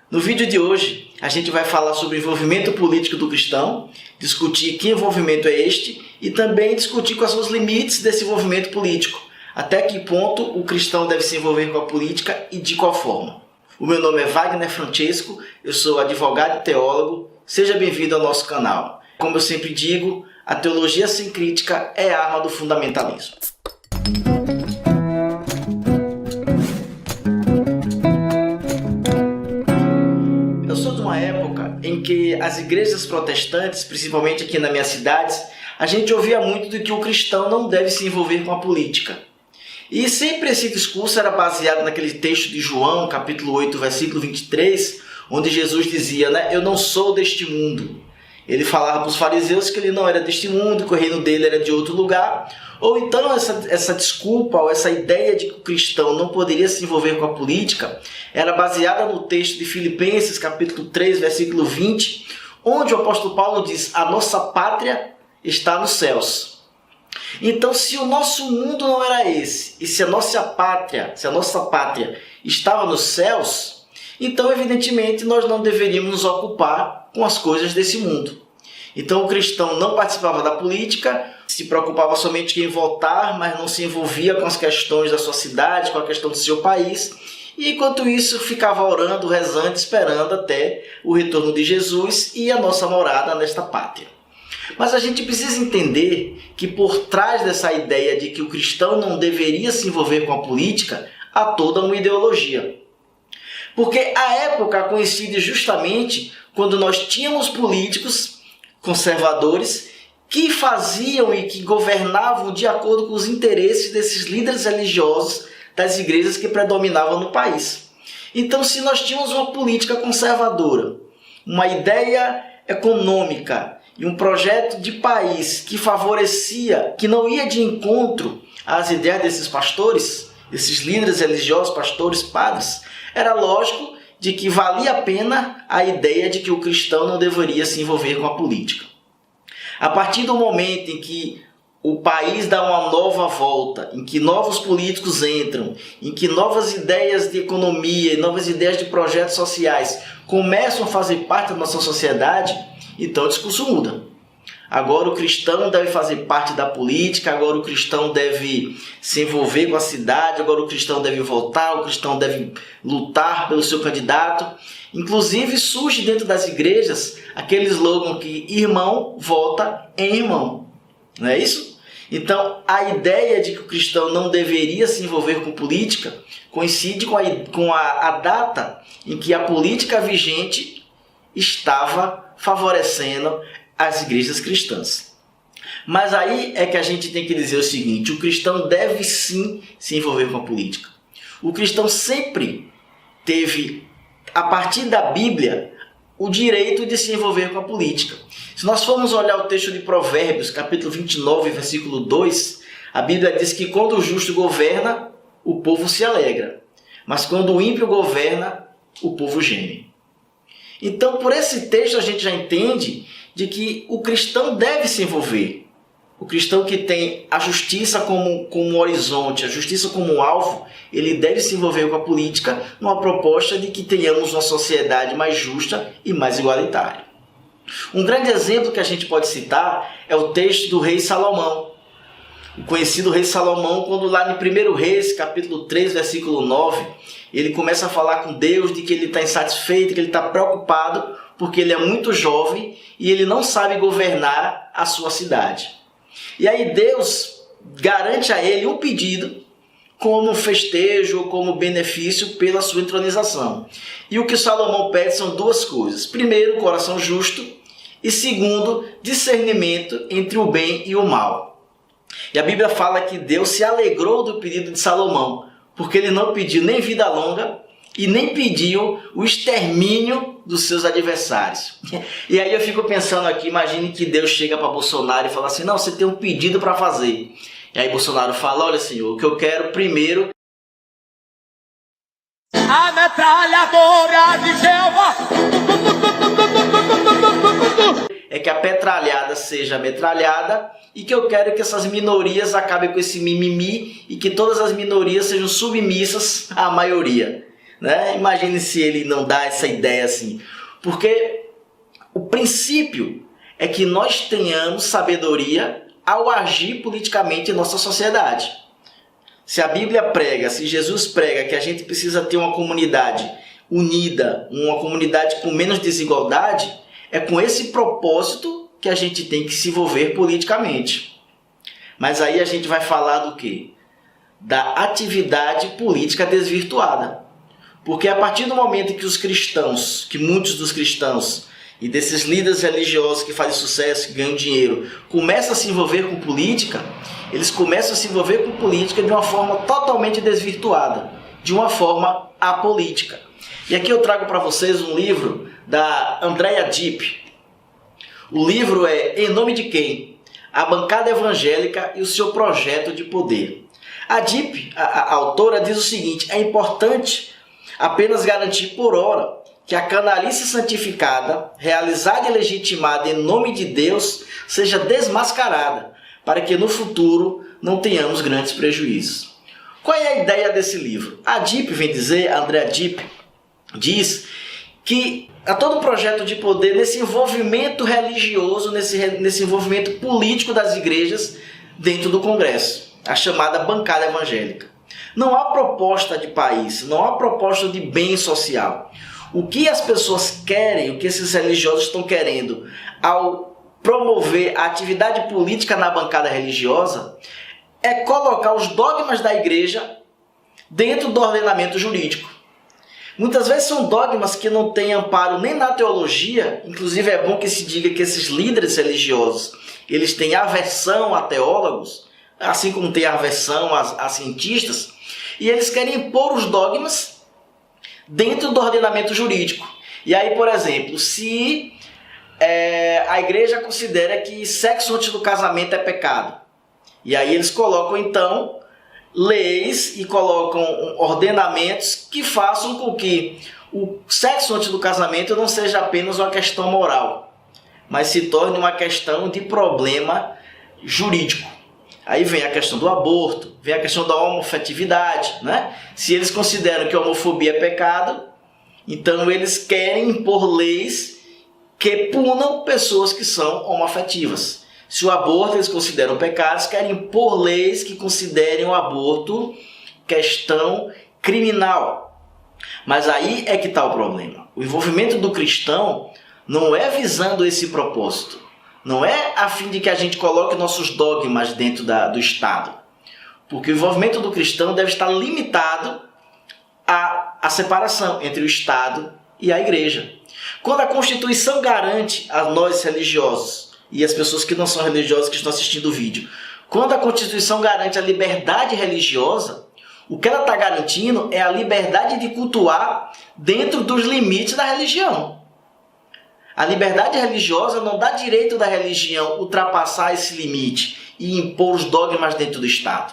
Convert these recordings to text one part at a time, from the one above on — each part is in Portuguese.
No vídeo de hoje, a gente vai falar sobre o envolvimento político do cristão, discutir que envolvimento é este e também discutir quais são os limites desse envolvimento político, até que ponto o cristão deve se envolver com a política e de qual forma. O meu nome é Wagner Francesco, eu sou advogado e teólogo, seja bem-vindo ao nosso canal. Como eu sempre digo, a teologia sem crítica é a arma do fundamentalismo. Eu sou de uma época em que as igrejas protestantes, principalmente aqui na minha cidade, a gente ouvia muito de que o cristão não deve se envolver com a política. E sempre esse discurso era baseado naquele texto de João, capítulo 8, versículo 23, onde Jesus dizia, eu não sou deste mundo. Ele falava para os fariseus que ele não era deste mundo, que o reino dele era de outro lugar. Ou então essa desculpa, ou essa ideia de que o cristão não poderia se envolver com a política, era baseada no texto de Filipenses, capítulo 3, versículo 20, onde o apóstolo Paulo diz, a nossa pátria está nos céus. Então, se o nosso mundo não era esse, e se a nossa pátria estava nos céus, então, evidentemente, nós não deveríamos nos ocupar com as coisas desse mundo. Então, o cristão não participava da política, se preocupava somente em votar, mas não se envolvia com as questões da sua cidade, com a questão do seu país, e enquanto isso ficava orando, rezando, esperando até o retorno de Jesus e a nossa morada nesta pátria. Mas a gente precisa entender que por trás dessa ideia de que o cristão não deveria se envolver com a política, há toda uma ideologia. Porque a época coincide justamente quando nós tínhamos políticos conservadores que faziam e que governavam de acordo com os interesses desses líderes religiosos das igrejas que predominavam no país. Então, se nós tínhamos uma política conservadora, uma ideia econômica e um projeto de país que favorecia, que não ia de encontro às ideias desses pastores, desses líderes religiosos, pastores, padres, era lógico de que valia a pena a ideia de que o cristão não deveria se envolver com a política. A partir do momento em que o país dá uma nova volta, em que novos políticos entram, em que novas ideias de economia, novas ideias de projetos sociais começam a fazer parte da nossa sociedade, então o discurso muda. Agora o cristão deve fazer parte da política, agora o cristão deve se envolver com a cidade, agora o cristão deve votar, o cristão deve lutar pelo seu candidato. Inclusive surge dentro das igrejas aquele slogan que irmão vota em irmão. Não é isso? Então a ideia de que o cristão não deveria se envolver com política coincide com a data em que a política vigente estava favorecendo as igrejas cristãs. Mas aí é que a gente tem que dizer o seguinte, o cristão deve sim se envolver com a política. O cristão sempre teve, a partir da Bíblia, o direito de se envolver com a política. Se nós formos olhar o texto de Provérbios, capítulo 29, versículo 2, a Bíblia diz que quando o justo governa, o povo se alegra. Mas quando o ímpio governa, o povo geme. Então, por esse texto, a gente já entende de que o cristão deve se envolver. O cristão que tem a justiça como horizonte, a justiça como alvo, ele deve se envolver com a política numa proposta de que tenhamos uma sociedade mais justa e mais igualitária. Um grande exemplo que a gente pode citar é o texto do rei Salomão. O conhecido rei Salomão, quando lá no 1 Reis, capítulo 3, versículo 9, ele começa a falar com Deus de que ele está insatisfeito, que ele está preocupado, porque ele é muito jovem e ele não sabe governar a sua cidade. E aí Deus garante a ele um pedido como festejo, como benefício pela sua entronização. E o que Salomão pede são duas coisas. Primeiro, coração justo e segundo, discernimento entre o bem e o mal. E a Bíblia fala que Deus se alegrou do pedido de Salomão, porque ele não pediu nem vida longa e nem pediu o extermínio dos seus adversários. E aí eu fico pensando aqui, imagine que Deus chega para Bolsonaro e fala assim, não, você tem um pedido para fazer. E aí Bolsonaro fala, olha Senhor, o que eu quero primeiro... A metralhadora de Jeová é que a petralhada seja metralhada e que eu quero que essas minorias acabem com esse mimimi e que todas as minorias sejam submissas à maioria. né? Imagine se ele não dá essa ideia assim. Porque o princípio é que nós tenhamos sabedoria ao agir politicamente em nossa sociedade. Se a Bíblia prega, se Jesus prega que a gente precisa ter uma comunidade unida, uma comunidade com menos desigualdade, é com esse propósito que a gente tem que se envolver politicamente. Mas aí a gente vai falar do quê? Da atividade política desvirtuada. Porque a partir do momento que os cristãos, que muitos dos cristãos e desses líderes religiosos que fazem sucesso, que ganham dinheiro, começam a se envolver com política, eles começam a se envolver com política de uma forma totalmente desvirtuada, de uma forma apolítica. E aqui eu trago para vocês um livro da Andrea Dipp. O livro é Em Nome de Quem? A Bancada Evangélica e o Seu Projeto de Poder. A Dipp, a autora, diz o seguinte: é importante apenas garantir por hora que a canalice santificada, realizada e legitimada em nome de Deus, seja desmascarada, para que no futuro não tenhamos grandes prejuízos. Qual é a ideia desse livro? A Dipp vem dizer, a Andrea Dipp, diz que há todo um projeto de poder nesse envolvimento religioso, nesse envolvimento político das igrejas dentro do Congresso, a chamada bancada evangélica. Não há proposta de país, não há proposta de bem social. O que as pessoas querem, o que esses religiosos estão querendo ao promover a atividade política na bancada religiosa é colocar os dogmas da igreja dentro do ordenamento jurídico. Muitas vezes são dogmas que não têm amparo nem na teologia. Inclusive é bom que se diga que esses líderes religiosos, eles têm aversão a teólogos, assim como tem aversão a cientistas, e eles querem impor os dogmas dentro do ordenamento jurídico. E aí, por exemplo, se a igreja considera que sexo antes do casamento é pecado, e aí eles colocam então leis e colocam ordenamentos que façam com que o sexo antes do casamento não seja apenas uma questão moral, mas se torne uma questão de problema jurídico. Aí vem a questão do aborto, vem a questão da homoafetividade, né? Se eles consideram que a homofobia é pecado, então eles querem impor leis que punam pessoas que são homoafetivas. Se o aborto eles consideram pecado, eles querem impor leis que considerem o aborto questão criminal. Mas aí é que está o problema. O envolvimento do cristão não é visando esse propósito. Não é a fim de que a gente coloque nossos dogmas dentro do Estado. Porque o envolvimento do cristão deve estar limitado à separação entre o Estado e a igreja. Quando a Constituição garante a nós religiosos e as pessoas que não são religiosas que estão assistindo o vídeo, quando a Constituição garante a liberdade religiosa, o que ela está garantindo é a liberdade de cultuar dentro dos limites da religião. A liberdade religiosa não dá direito da religião ultrapassar esse limite e impor os dogmas dentro do Estado.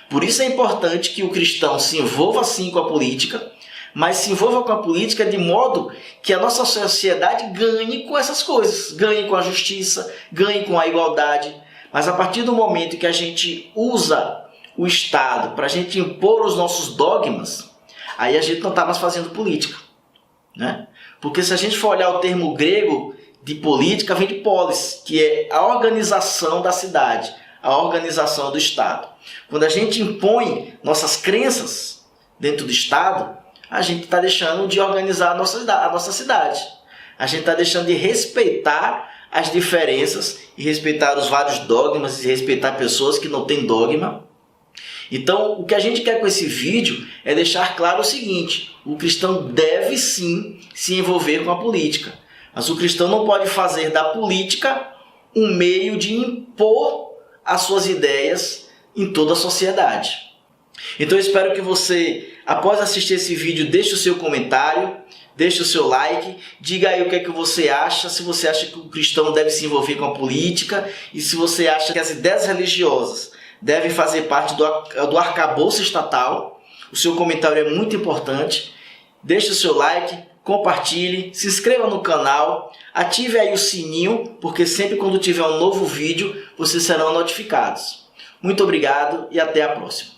Por isso é importante que o cristão se envolva sim com a política, mas se envolva com a política de modo que a nossa sociedade ganhe com essas coisas, ganhe com a justiça, ganhe com a igualdade. Mas a partir do momento que a gente usa o Estado para a gente impor os nossos dogmas, aí a gente não está mais fazendo política, né? Porque se a gente for olhar o termo grego de política, vem de polis, que é a organização da cidade, a organização do Estado. Quando a gente impõe nossas crenças dentro do Estado, a gente está deixando de organizar a nossa cidade. A gente está deixando de respeitar as diferenças e respeitar os vários dogmas e respeitar pessoas que não têm dogma. Então, o que a gente quer com esse vídeo é deixar claro o seguinte: o cristão deve sim se envolver com a política, mas o cristão não pode fazer da política um meio de impor as suas ideias em toda a sociedade. Então eu espero que você, após assistir esse vídeo, deixe o seu comentário, deixe o seu like, diga aí o que é que você acha, se você acha que o cristão deve se envolver com a política e se você acha que as ideias religiosas devem fazer parte do arcabouço estatal. O seu comentário é muito importante. Deixe o seu like, compartilhe, se inscreva no canal, ative aí o sininho, porque sempre quando tiver um novo vídeo, vocês serão notificados. Muito obrigado e até a próxima.